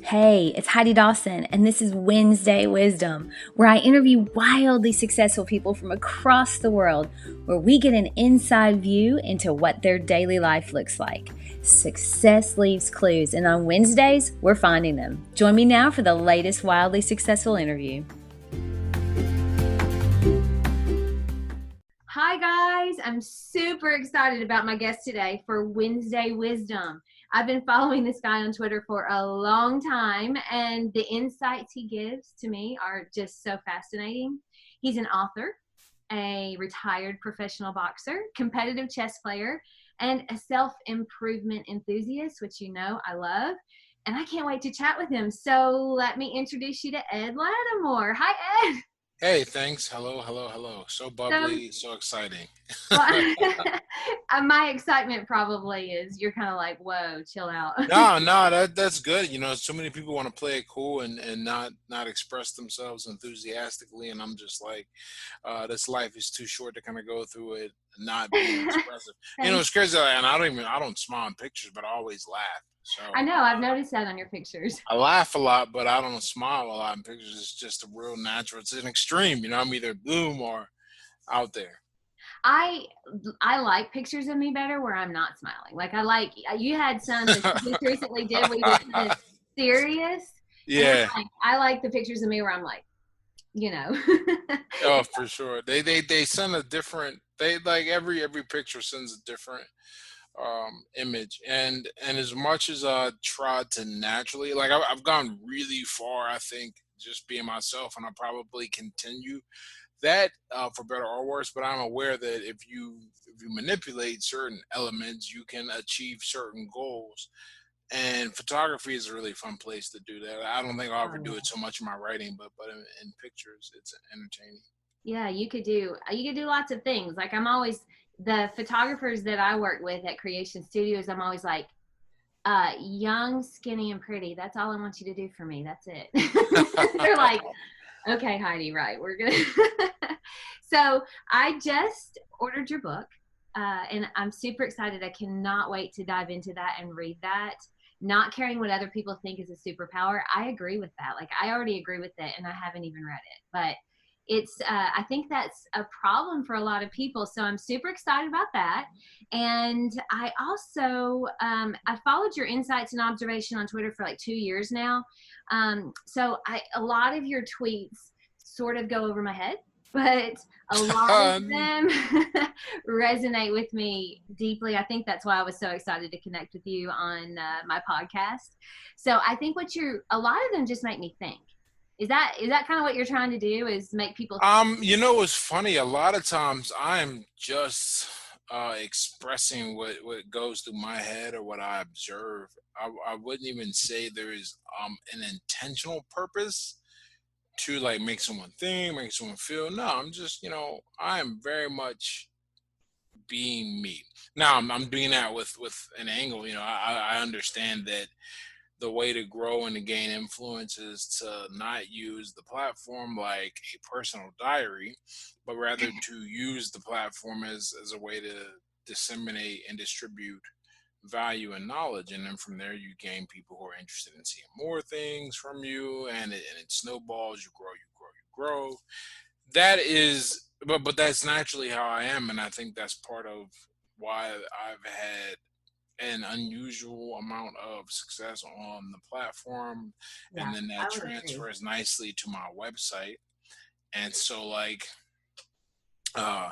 Hey, it's Heidi Dawson, and this is Wednesday Wisdom, where I interview wildly successful people from across the world, where we get an inside view into what their daily life looks like. Success leaves clues, and on Wednesdays, we're finding them. Join me now for the latest wildly successful interview. Hi, guys. I'm super excited about my guest today for Wednesday Wisdom. I've been following this guy on Twitter for a long time, and the insights he gives to me are just so fascinating. He's an author, a retired professional boxer, competitive chess player, and a self-improvement enthusiast, which you know I love. And I can't wait to chat with him. So let me introduce you to Ed Latimore. Hi, Ed. Hey, thanks. Hello, hello, hello. So So, bubbly, so exciting. well, my excitement probably is you're kind of like, whoa, chill out. No, that's good. You know, so many people want to play it cool and not express themselves enthusiastically, and I'm just like, this life is too short to kind of go through it not being expressive. You know, Thanks. it's crazy, and I don't smile in pictures, but I always laugh. So I know, I've noticed that on your pictures. I laugh a lot, but I don't smile a lot in pictures. It's just a real natural. It's an extreme. You know, I'm either boom or out there. I I like pictures of me better where I'm not smiling. Like I like you had some that you just recently did where you were kind of serious, and Yeah. I like the pictures of me where I'm like, you know. Oh, for sure. They send a different. They like every picture sends a different image, and as much as I tried to naturally, like I've gone really far. I think just being myself, and I'll probably continue that for better or worse. But I'm aware that if you manipulate certain elements, you can achieve certain goals. And photography is a really fun place to do that. I don't think I'll Oh ever do yeah. it so much in my writing, but in pictures, it's entertaining. Yeah, you could do lots of things. Like I'm always the photographers that I work with at Creation Studios, I'm always like, young, skinny, and pretty. That's all I want you to do for me. That's it. They're like, okay, Heidi, right. We're good. So I just ordered your book, and I'm super excited. I cannot wait to dive into that and read that. Not caring what other people think is a superpower. I agree with that. Like, I already agree with it, and I haven't even read it. But I think that's a problem for a lot of people. So I'm super excited about that. And I also, I followed your insights and observation on Twitter for like 2 years now. A lot of your tweets sort of go over my head, but a lot of Um, them resonate with me deeply. I think that's why I was so excited to connect with you on my podcast. So I think a lot of them just make me think. Is that kind of what you're trying to do? Is make people think? you know, it's funny. A lot of times I'm just expressing what goes through my head or what I observe. I wouldn't even say there is an intentional purpose to like make someone think, make someone feel. No, I'm just, I am very much being me. Now I'm doing that with an angle. You know, I understand that the way to grow and to gain influence is to not use the platform like a personal diary, but rather to use the platform as a way to disseminate and distribute value and knowledge. And then from there, you gain people who are interested in seeing more things from you, and it snowballs. You grow, you grow, you grow. That is, but that's naturally how I am. And I think that's part of why I've had an unusual amount of success on the platform, Yeah, and then that I would agree. transfers nicely to my website. And so like uh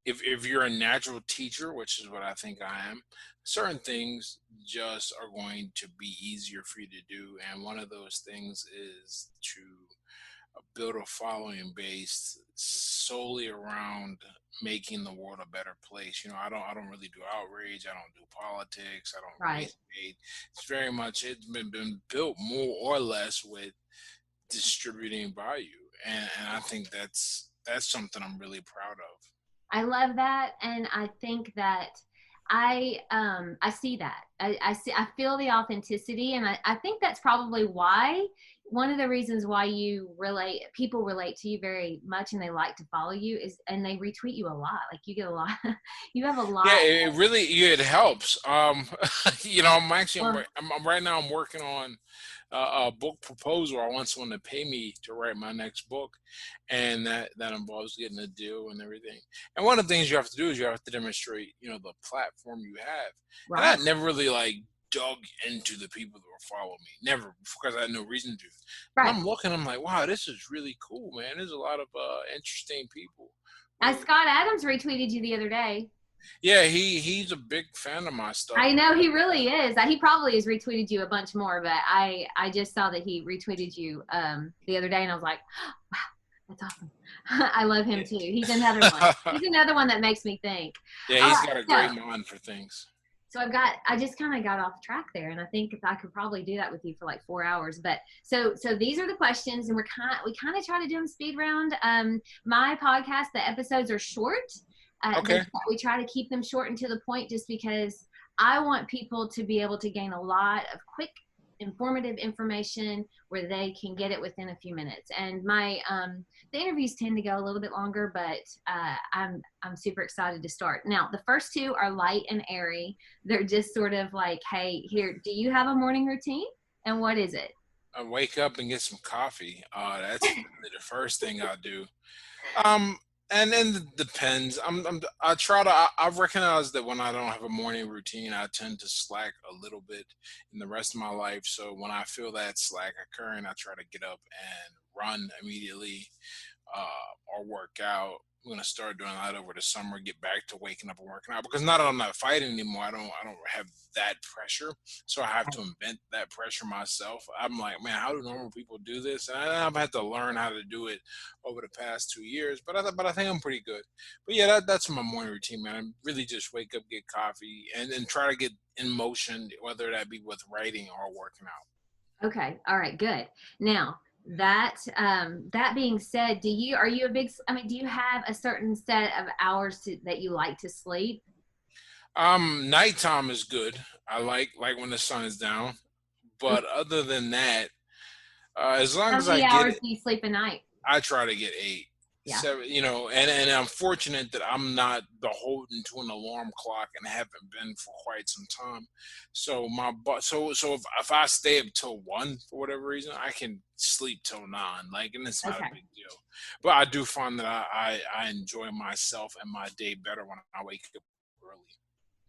if you're a natural teacher, which is what I think I am, certain things just are going to be easier for you to do, and one of those things is to build a following based solely around making the world a better place. You know, I don't really do outrage. I don't do politics. I don't Right. race bait. It's very much it's been built more or less with distributing value, and I think that's something I'm really proud of. I love that, and I think that I see that. I feel the authenticity, and I think that's probably why one of the reasons why people relate to you very much and they like to follow you is, and they retweet you a lot. Like you get a lot, you have a Yeah, lot. it really, yeah, it helps. I'm actually, Well, right now I'm working on a book proposal. I want someone to pay me to write my next book, and that involves getting a deal and everything. And one of the things you have to do is you have to demonstrate, the platform you have. And I right. never really like dug into the people that were following me, never, because I had no reason to. But Right. I'm looking, I'm like, wow, this is really cool, man. There's a lot of interesting people. Scott Adams retweeted you the other day. Yeah, he's a big fan of my stuff. I know he really is. He probably has retweeted you a bunch more, but I just saw that he retweeted you the other day, and I was like, wow, that's awesome. I love him too. He's another one. He's another one that makes me think. Yeah, All he's right, got a so great mind for things. I just kind of got off track there, and I think if I could probably do that with you for like 4 hours. But so these are the questions, and we kind of try to do them speed round. My podcast, the episodes are short. Okay. We try to keep them short and to the point, just because I want people to be able to gain a lot of quick, informative information where they can get it within a few minutes. And my the interviews tend to go a little bit longer, but I'm super excited to start. Now, the first two are light and airy. They're just sort of like, hey, here, do you have a morning routine? And what is it? I wake up and get some coffee. That's really the first thing I do. Um, and then it depends. I try to. I've recognized that when I don't have a morning routine, I tend to slack a little bit in the rest of my life. So when I feel that slack occurring, I try to get up and run immediately, or work out. I'm gonna start doing that over the summer. Get back to waking up and working out, because now that I'm not fighting anymore, I don't have that pressure. So I have to invent that pressure myself. I'm like, man, how do normal people do this? And I've had to learn how to do it over the past 2 years. But I think I'm pretty good. But yeah, that's my morning routine, man. I really just wake up, get coffee, and then try to get in motion, whether that be with writing or working out. Okay. All right. Good. Now, that being said, are you a big, I mean, do you have a certain set of hours that you like to sleep? Nighttime is good. I like when the sun is down. Okay. But other than that, as long How as I many get hours it, do you sleep a night? I try to get 8, Yeah. 7. And I'm fortunate that I'm not beholden to an alarm clock and haven't been for quite some time. So if I stay up till 1 for whatever reason, I can sleep till 9. Like, and it's not a Okay. big deal. But I do find that I enjoy myself and my day better when I wake up early.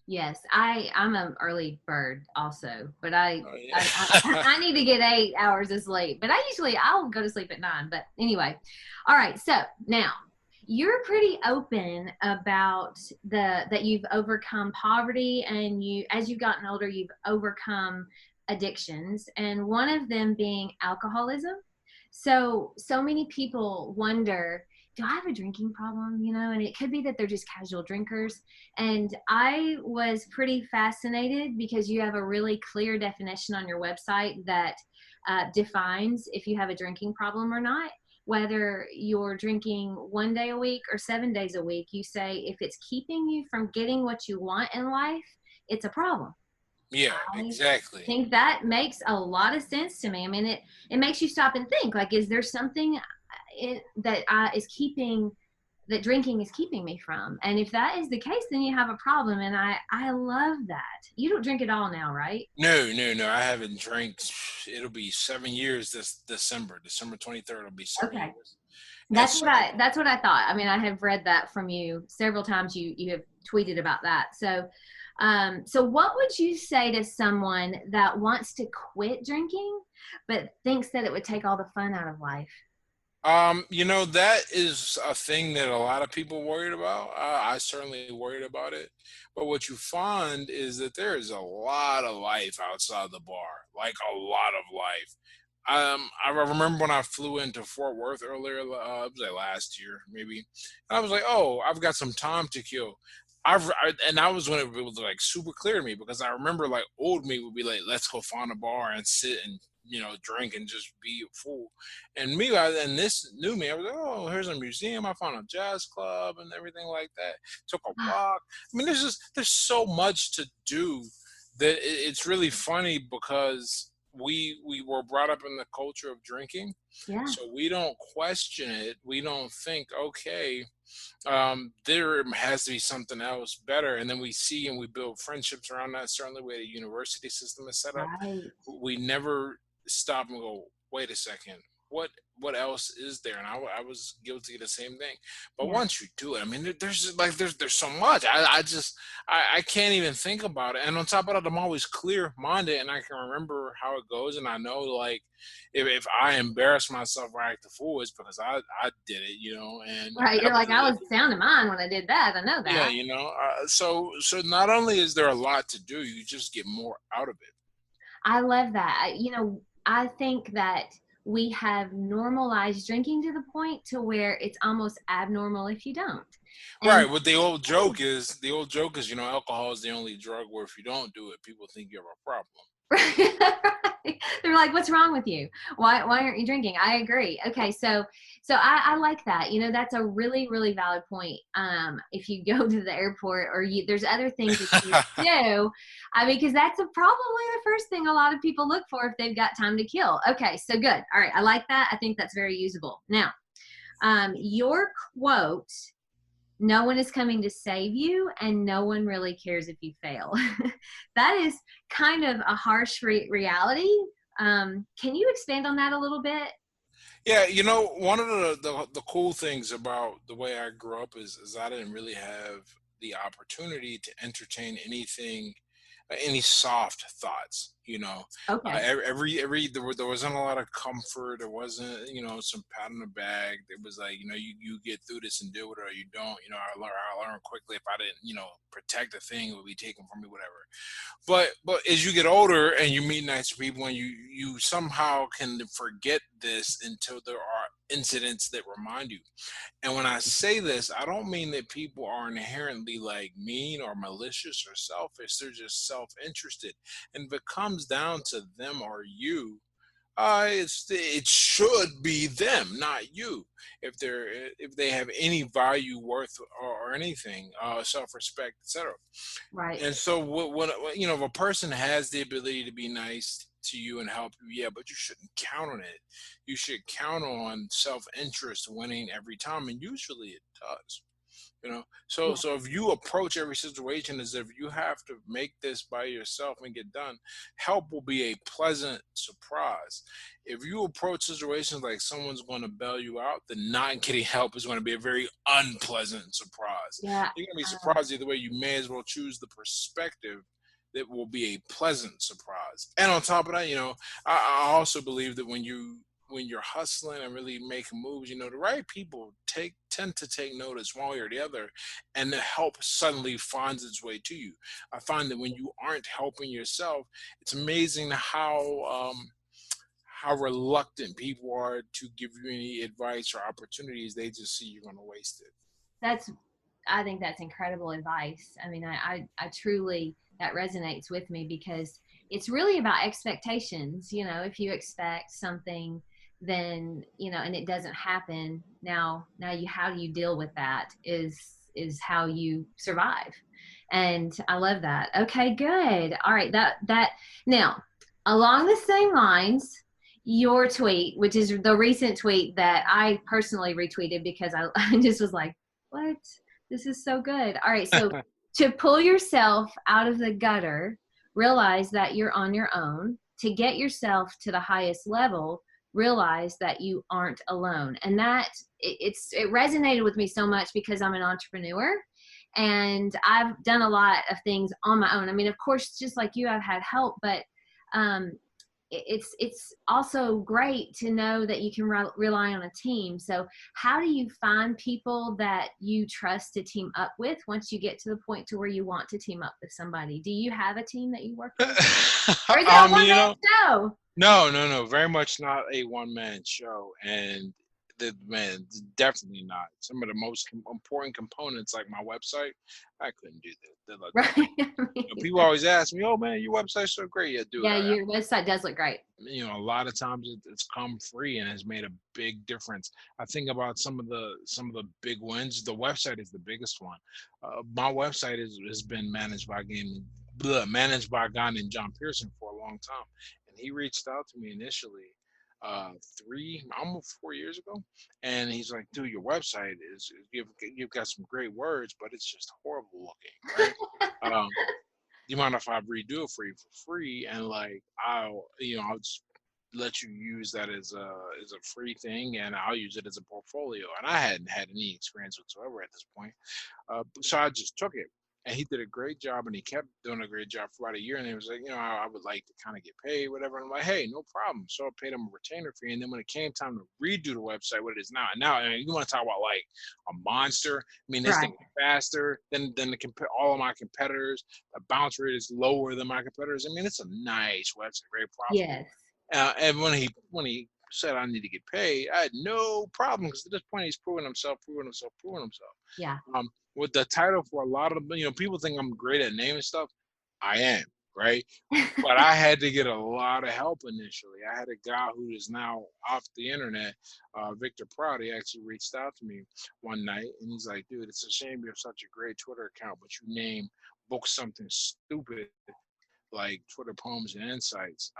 Yes, I'm an early bird also, but Oh yeah. I need to get 8 hours of sleep. But I'll go to sleep at 9. But anyway, all right. So now you're pretty open about that you've overcome poverty, and as you've gotten older you've overcome addictions, and one of them being alcoholism. So many people wonder, do I have a drinking problem? And it could be that they're just casual drinkers. And I was pretty fascinated because you have a really clear definition on your website that defines if you have a drinking problem or not. Whether you're drinking 1 day a week or 7 days a week, you say if it's keeping you from getting what you want in life, it's a problem. Yeah, I exactly. think that makes a lot of sense to me. I mean, it makes you stop and think, like, is there something that drinking is keeping me from? And if that is the case, then you have a problem. And I love that. You don't drink at all now, right? No, no, no. I haven't drank. It'll be 7 years this December. December 23rd will be seven Okay. years. And so, That's what I thought. I mean, I have read that from you several times. You have tweeted about that. So what would you say to someone that wants to quit drinking but thinks that it would take all the fun out of life? that is a thing that a lot of people worried about. I certainly worried about it. But what you find is that there is a lot of life outside the bar, like a lot of life. I remember when I flew into Fort Worth earlier, it was like last year, maybe. And I was like, oh, I've got some time to kill. And that was when it was like super clear to me, because I remember like old me would be like, let's go find a bar and sit and drink and just be a fool. And and this new me, I was like, oh, here's a museum. I found a jazz club and everything like that. Took a walk. I mean, there's so much to do that it's really funny, because we were brought up in the culture of drinking, Yeah. so we don't question it. We don't think, okay, there has to be something else better, and then we see and we build friendships around that. Certainly, the way the university system is set up, Right. we never stop and go, wait a second, what what else is there? And I was guilty of the same thing. But Yeah. once you do it, I mean, there's so much. I can't even think about it. And on top of that, I'm always clear minded, and I can remember how it goes, and I know, like, if I embarrass myself or act a fool, it's because I did it, and Right. that You're was like, I was sound in mind when I did that. I know yeah, that. so not only is there a lot to do, you just get more out of it. I love that. I think that we have normalized drinking to the point to where it's almost abnormal if you don't. And Right. What the old joke is, alcohol is the only drug where if you don't do it, people think you have a problem. they're like, "What's wrong with you? Why aren't you drinking?" I agree. Okay, so I like that. That's a really really valid point. If you go to the airport or there's other things that you do, I mean, because that's probably the first thing a lot of people look for if they've got time to kill. Okay, so good. All right, I like that. I think that's very usable. Now, your quote, no one is coming to save you and no one really cares if you fail. That is kind of a harsh reality. Can you expand on that a little bit? Yeah, one of the cool things about the way I grew up is I didn't really have the opportunity to entertain anything, any soft thoughts. Okay. There wasn't a lot of comfort. There wasn't, some pat on the back. It was like, you get through this and deal with it, or you don't. I learned quickly if I didn't, protect a thing, it would be taken from me, whatever. But as you get older and you meet nice people, and you somehow can forget this until there are incidents that remind you. And when I say this, I don't mean that people are inherently like mean or malicious or selfish. They're just self-interested. And if it comes down to them or you, it should be them, not you. If they have any value, worth, or anything, self-respect, etc. Right. And so, if a person has the ability to be nice to you and help you, yeah, but you shouldn't count on it. You should count on self-interest winning every time, and usually it does. So Yeah. so if you approach every situation as if you have to make this by yourself and get done, help will be a pleasant surprise. If you approach situations like someone's going to bail you out, then not getting help is going to be a very unpleasant surprise. Yeah. You're going to be Uh, surprised either way. You may as well choose the perspective that will be a pleasant surprise. And on top of that, I also believe that when you're hustling and really making moves, the right people tend to take notice one way or the other, and the help suddenly finds its way to you. I find that when you aren't helping yourself, it's amazing how reluctant people are to give you any advice or opportunities. They just see you're going to waste it. that's I think that's incredible advice. I mean, I truly, that resonates with me because it's really about expectations. If you expect something, then, and it doesn't happen. Now how do you deal with that is how you survive. And I love that. Okay, good. All right. That now, along the same lines, your tweet, which is the recent tweet that I personally retweeted because I just was like, what? This is so good. All right. So to pull yourself out of the gutter, realize that you're on your own. To get yourself to the highest level, realize that you aren't alone. And that it resonated with me so much because I'm an entrepreneur and I've done a lot of things on my own. I mean, of course, just like you, I've had help, but um, it's also great to know that you can rely on a team. So how do you find people that you trust to team up with once you get to the point to where you want to team up with somebody? Do you have a team that you work with, or is it a one You man know, show? No, no, no. Very much not a one man show, and definitely not. Some of the most important components, like my website, I couldn't do that. Right. I mean, People always ask me, "Oh man, your website's so great." Yeah, dude. yeah, your website does look great. A lot of times it's come free and has made a big difference. I think about some of the big wins. The website is the biggest one. My website has been managed by a guy named John Pearson for a long time, and he reached out to me initially, 4 years ago, and he's like, "Dude, your website is you've got some great words, but it's just horrible looking, right? Um, do you mind if I redo it for you for free? And like, I'll just let you use that as a free thing, and I'll use it as a portfolio." And I hadn't had any experience whatsoever at this point. So I just took it, and he did a great job, and he kept doing a great job for about a year. And he was like, I would like to kind of get paid, whatever. And I'm like, hey, no problem. So I paid him a retainer fee. And then when it came time to redo the website, what it is now, and you want to talk about like a monster? I mean, this thing Right. is faster than all of my competitors. The bounce rate is lower than my competitors. I mean, it's a nice website, very profitable. Yes. And when he said I need to get paid, I had no problem, because at this point he's proven himself. Yeah. With the title, for a lot of people think I'm great at naming stuff. I am, right? But I had to get a lot of help initially. I had a guy who is now off the internet, Victor Proud. He actually reached out to me one night, and he's like, "Dude, it's a shame you have such a great Twitter account, but you name books something stupid like Twitter poems and insights,"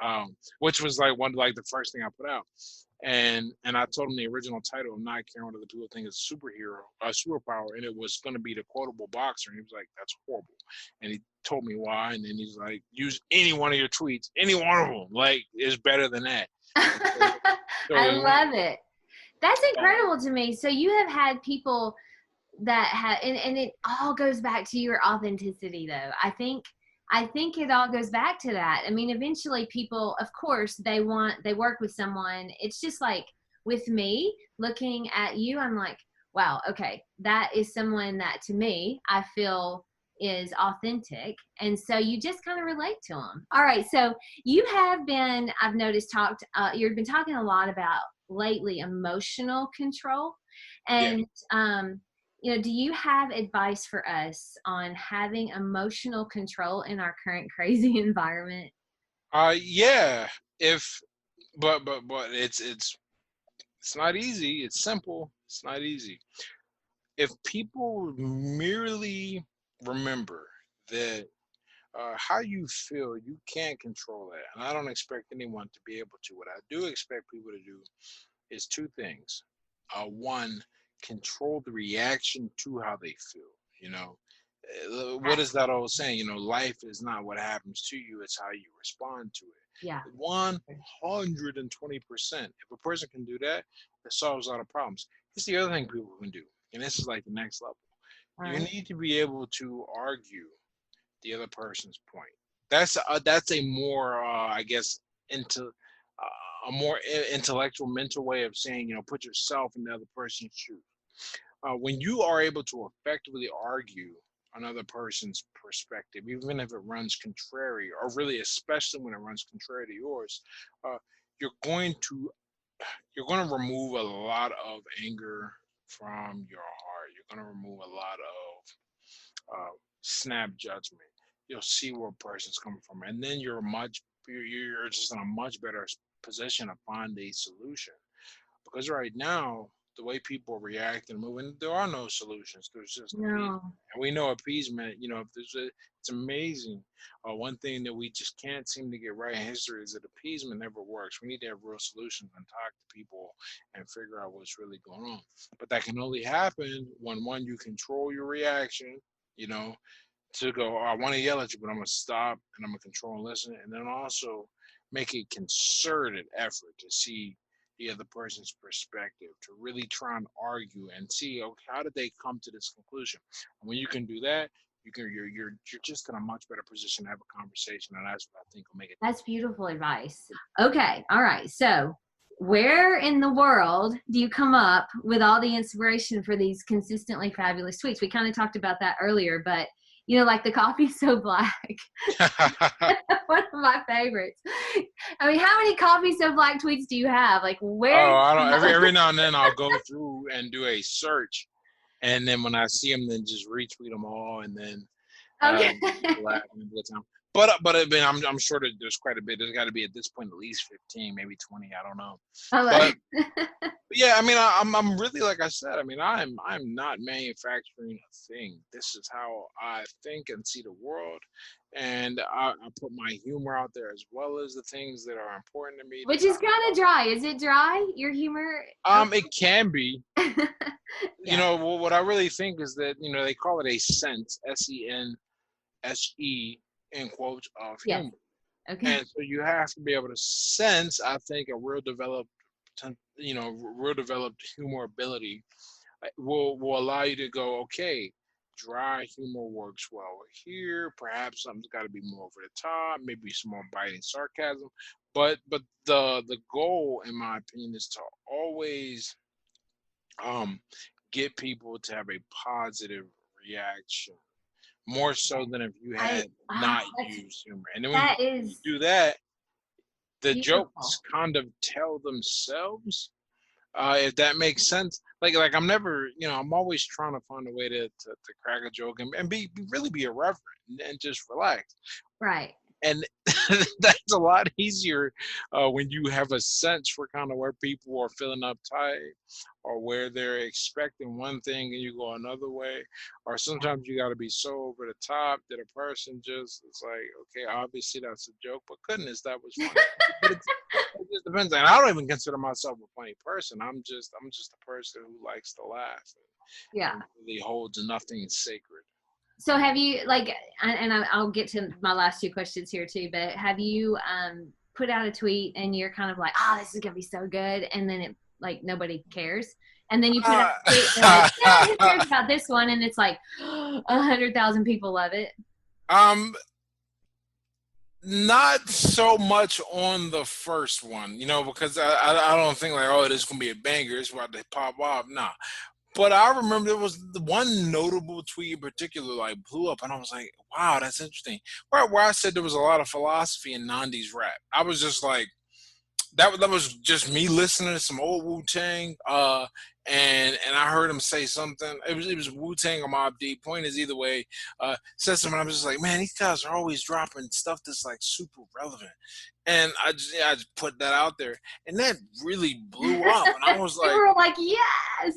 which was like the first thing I put out. And I told him the original title, of not caring what other people think is superpower, and it was going to be the quotable boxer. And he was like, "That's horrible." And he told me why, and then he's like, "Use any one of your tweets, any one of them, like, is better than that." And so I we went. love it. That's incredible to me. So you have had people that have, and it all goes back to your authenticity though. I think it all goes back to that. I mean, eventually people, of course, they work with someone. It's just like with me looking at you, I'm like, wow, okay, that is someone that to me, I feel is authentic. And so you just kind of relate to them. All right. So you have been, I've noticed you've been talking a lot about lately emotional control. Yeah. And, do you have advice for us on having emotional control in our current crazy environment? Yeah. If but it's not easy. It's simple. It's not easy. If people merely remember that, how you feel, you can't control that. And I don't expect anyone to be able to. What I do expect people to do is two things. One, control the reaction to how they feel. You know, what is that old saying? Life is not what happens to you, it's how you respond to Yeah. it. 120%. If a person can do that, it solves a lot of problems. Here's the other thing people can do, and this is like the next level. All You right. need to be able to argue the other person's point. That's a more, I guess, into a more intellectual, mental way of saying, put yourself in the other person's shoes. When you are able to effectively argue another person's perspective, even if it runs contrary, or really especially when it runs contrary to yours, uh, you're going to remove a lot of anger from your heart. You're going to remove a lot of snap judgment. You'll see where a person's coming from, and then you're just in a much better position to find a solution. Because right now, the way people react and moving, there are no solutions. There's just appeasement, No. and we know appeasement. If it's amazing. One thing that we just can't seem to get right in history is that appeasement never works. We need to have real solutions and talk to people and figure out what's really going on. But that can only happen when, one, you control your reaction. You know, to go, "Oh, I want to yell at you, but I'm going to stop and I'm going to control and listen." And then also make a concerted effort to see the other person's perspective, to really try and argue and see, okay, how did they come to this conclusion? And when you can do that, you're just in a much better position to have a conversation, and that's what I think will make it. That's beautiful advice. Okay. All right. So, where in the world do you come up with all the inspiration for these consistently fabulous tweets? We kind of talked about that earlier, but like the coffee's so black. One of my favorites. I mean, how many coffee so black tweets do you have? Like, where? Oh, I don't. Every now and then I'll go through and do a search, and then when I see them, then just retweet them all, and then Okay. laugh and have a good time. but I mean, I'm sure that there's quite a bit. There's got to be at this point at least 15, maybe 20. I don't know. Oh, But yeah, I mean, I'm really, like I said. I mean, I'm not manufacturing a thing. This is how I think and see the world, and I put my humor out there as well as the things that are important to me to which is talk kind of about. dry. Is it dry? Your humor? It can be. You Yeah. know, what I really think is that they call it a sense, SENSE, in quotes, of Yes. humor. Okay. And so you have to be able to sense, I think, a real developed humor ability will allow you to go, okay, dry humor works well here. Perhaps something's got to be more over the top, maybe some more biting sarcasm. But the goal, in my opinion, is to always um get people to have a positive reaction, more so than if you I had oh, not used humor. And then when that you is do that, the beautiful. jokes kind of tell themselves, if that makes sense. Like I'm never, I'm always trying to find a way to crack a joke and really be irreverent and just relax. Right. And that's a lot easier when you have a sense for kind of where people are feeling uptight, or where they're expecting one thing and you go another way, or sometimes you got to be so over the top that a person just is like, okay, obviously that's a joke, but goodness, that was funny. But it just depends. And I don't even consider myself a funny person. I'm just a person who likes to laugh Yeah. and really holds nothing sacred. So have you like, and I'll get to my last two questions here too, but have you put out a tweet and you're kind of like, oh, this is gonna be so good, and then it like nobody cares, and then you put out a tweet and like, yeah, who cares about this one, and it's like 100,000 people love it. um Not so much on the first one, because I don't think like, oh, this is gonna be a banger, it's about to pop off. Nah. But I remember there was the one notable tweet in particular like blew up, and I was like, wow, that's interesting. Where I said there was a lot of philosophy in Nandi's rap. I was just like, that was just me listening to some old Wu Tang, and I heard him say something. It was Wu Tang or Mob Deep. Point is, either way, said something. I was just like, man, these guys are always dropping stuff that's like super relevant, and I just put that out there, and that really blew up. And I was People like, were like, yes.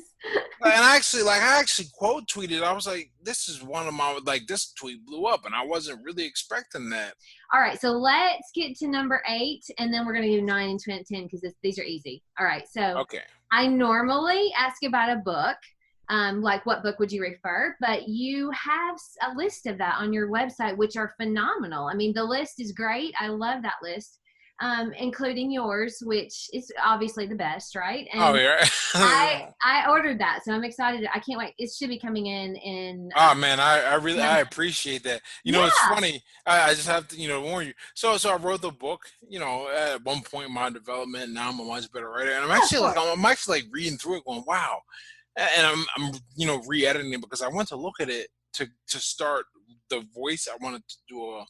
and I actually quote tweeted. I was like, this is one of my, like, this tweet blew up, and I wasn't really expecting that. All right, so let's get to number 8, and then we're going to do 9 and 10 because these are easy. All right, so Okay. I normally ask about a book, like what book would you refer, but you have a list of that on your website, which are phenomenal. I mean, the list is great. I love that list, including yours, which is obviously the best, right? Oh And yeah. I ordered that, so I'm excited. I can't wait. It should be coming in Oh man, I really I Monday. appreciate that. It's Yeah, funny. I just have to warn you. So I wrote the book. At one point in my development. Now I'm a much better writer, and yeah, of course. I'm actually like reading through it, going, wow. And I'm re-editing it because I went to look at it to start the voice. I wanted to do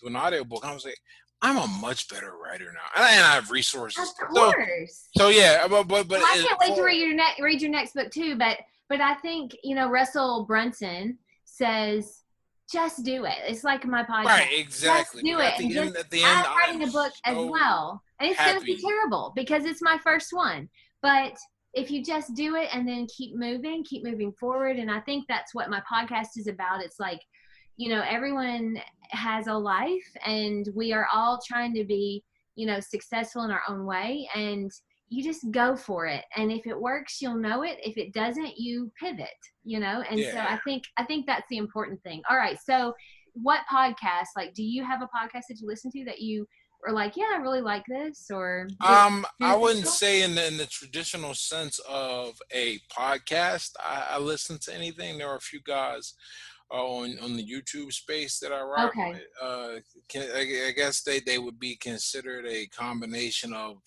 an audio book. And I was like, I'm a much better writer now, and I have Of resources. course. So yeah, but Well, I can't wait to read your next book too. But I think Russell Brunson says, just do it. It's like my podcast. right, Just exactly. do But it, and just at the end, I'm I am writing a book as so well, and it's going to be happy. terrible because it's my first one. But if you just do it and then keep moving forward, and I think that's what my podcast is about. It's like, everyone has a life, and we are all trying to be, successful in our own way, and you just go for it, and if it works you'll know it, if it doesn't you pivot, and so Yeah. I think that's the important thing. All right, so what podcast, like, do you have a podcast that you listen to that you are like, yeah, I really like this, or is it I wouldn't beneficial? say in the traditional sense of a podcast. I listen to anything. There are a few guys on the YouTube space that I rock Okay. with. I guess they would be considered a combination of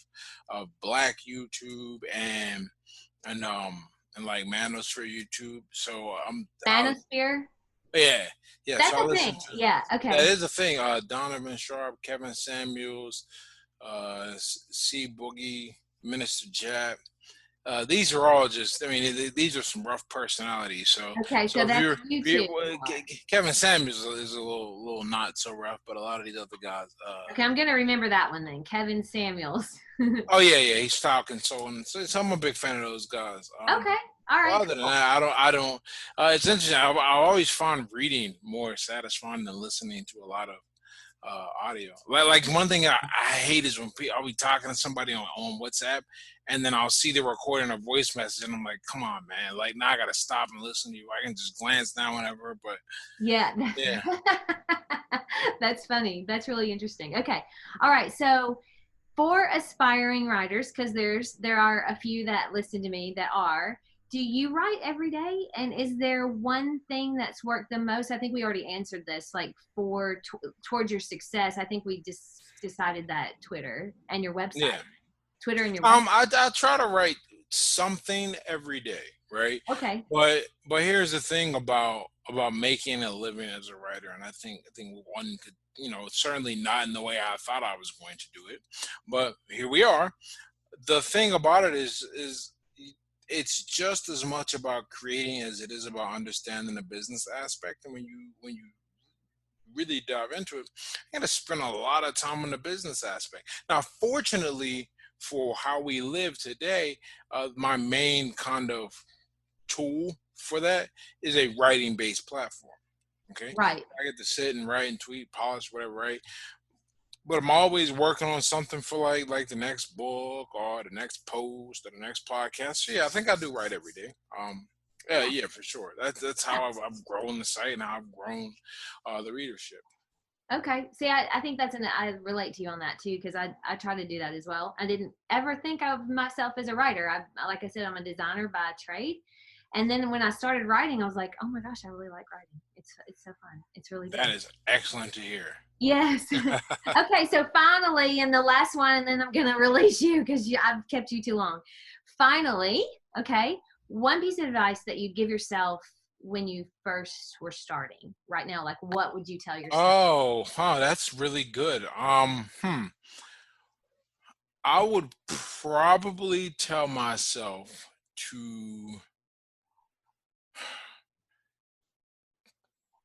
black YouTube and like Manosphere YouTube. So Manosphere. yeah, yeah. So That's I a listen thing, to yeah, that okay. is a thing. Donovan Sharp, Kevin Samuels, C Boogie, Minister Jap. these are all just, I mean, these are some rough personalities. So, Okay, so so if that's you're, you if you too. Kevin Samuels is a little not so rough, but a lot of these other guys, Okay, I'm gonna remember that one then. Kevin Samuels. oh yeah, yeah, he's talking. So I'm a big fan of those guys. Okay. All Well, right, other than cool. that, I don't. It's interesting. I always find reading more satisfying than listening to a lot of audio. Like one thing I hate is when I'll be talking to somebody on WhatsApp, and then I'll see the recording a voice message, and I'm like, "Come on, man! Like now I gotta stop and listen to you. I can just glance down whenever." But Yeah. yeah, That's funny. That's really interesting. Okay. All right. So for aspiring writers, because there are a few that listen to me that are, do you write every day? And is there one thing that's worked the most? I think we already answered this, like towards your success. I think we just decided that Twitter and your website. yeah. Twitter and your website. I try to write something every day, right? Okay. But here's the thing about making a living as a writer, and I think one could, certainly not in the way I thought I was going to do it, but here we are. The thing about it is it's just as much about creating as it is about understanding the business aspect. And when you really dive into it, you got to spend a lot of time on the business aspect. Now, fortunately, for how we live today, my main kind of tool for that is a writing based platform. Okay. Right. I get to sit and write and tweet, polish, whatever, right? But I'm always working on something for like the next book or the next post or the next podcast. So yeah, I think I do write every day. Yeah, Yeah. yeah, for sure. That's Yeah. how I've grown the site and how I've grown the readership. Okay. See, I think I relate to you on that too, because I try to do that as well. I didn't ever think of myself as a writer. Like I said, I'm a designer by trade. And then when I started writing, I was like, oh my gosh, I really like writing. It's so fun. It's really That good. is excellent to hear. Yes. Okay. So finally, and the last one, and then I'm gonna release you because I've kept you too long. Finally, okay. One piece of advice that you give yourself when you first were starting right now, like what would you tell yourself? Oh, huh, that's really good. I would probably tell myself to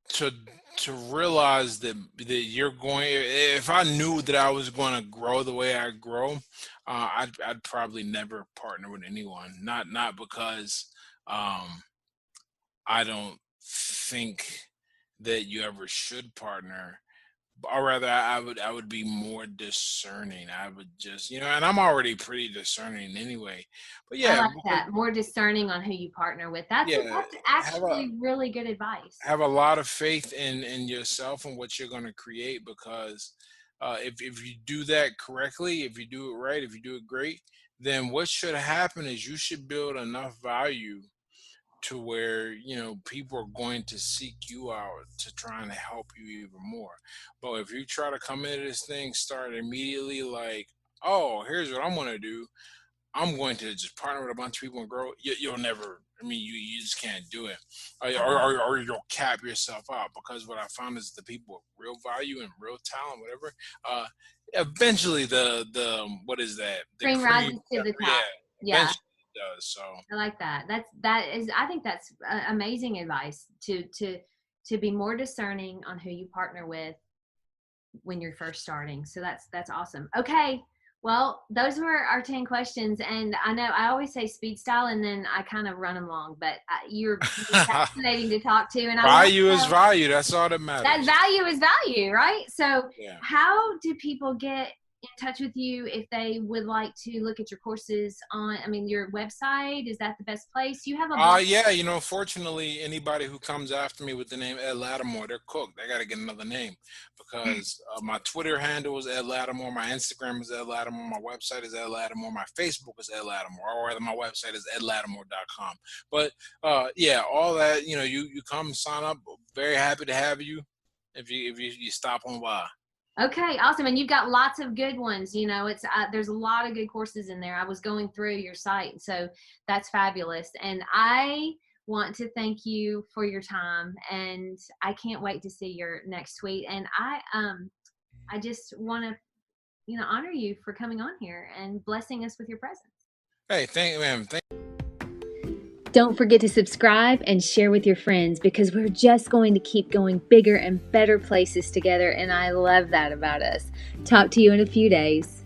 to to realize that you're going. If I knew that I was going to grow the way I grow, I'd probably never partner with anyone. Not because um, I don't think that you ever should partner, or rather I would be more discerning. I would just, and I'm already pretty discerning anyway. But I yeah, like because that. More discerning on who you partner with. yeah, That's have a actually really good advice. have a lot of faith in yourself and what you're going to create, because if you do that correctly, if you do it right, if you do it great, then what should happen is you should build enough value to where people are going to seek you out to try and help you even more. But if you try to come into this thing start immediately like, oh, here's what I'm going to do, I'm going to just partner with a bunch of people and grow, you'll never, I mean, you just can't do it. or, I or, love or or you'll cap yourself out, because what I found is the people with real value and real talent, whatever, uh eventually the what is that, the cream cream, rises to the top. yeah, Yeah, eventually it does. So I like that. I think that's amazing advice to be more discerning on who you partner with when you're first starting. So that's awesome. Okay. Well, those were our 10 questions. And I know I always say speed style and then I kind of run them long, but you're fascinating to talk to. And I love value is value. That's all that that matters. value is value, right? So, Yeah. how do people get in touch with you if they would like to look at your courses on, I mean, your website? Is that the best place? You have a blog. Yeah, fortunately, anybody who comes after me with the name Ed Latimore, they're cooked. They got to get another name, because my Twitter handle is Ed Latimore, my Instagram is Ed Latimore, my website is Ed Latimore, my Facebook is Ed Latimore, or rather, my website is edlatimore.com. But yeah, all that, you come sign up. Very happy to have you if you stop on by. Okay, awesome. And you've got lots of good ones. It's there's a lot of good courses in there. I was going through your site, so that's fabulous. And I want to thank you for your time, and I can't wait to see your next tweet. And I just want to honor you for coming on here and blessing us with your presence. Hey, thank man. Don't forget to subscribe and share with your friends, because we're just going to keep going bigger and better places together, and I love that about us. Talk to you in a few days.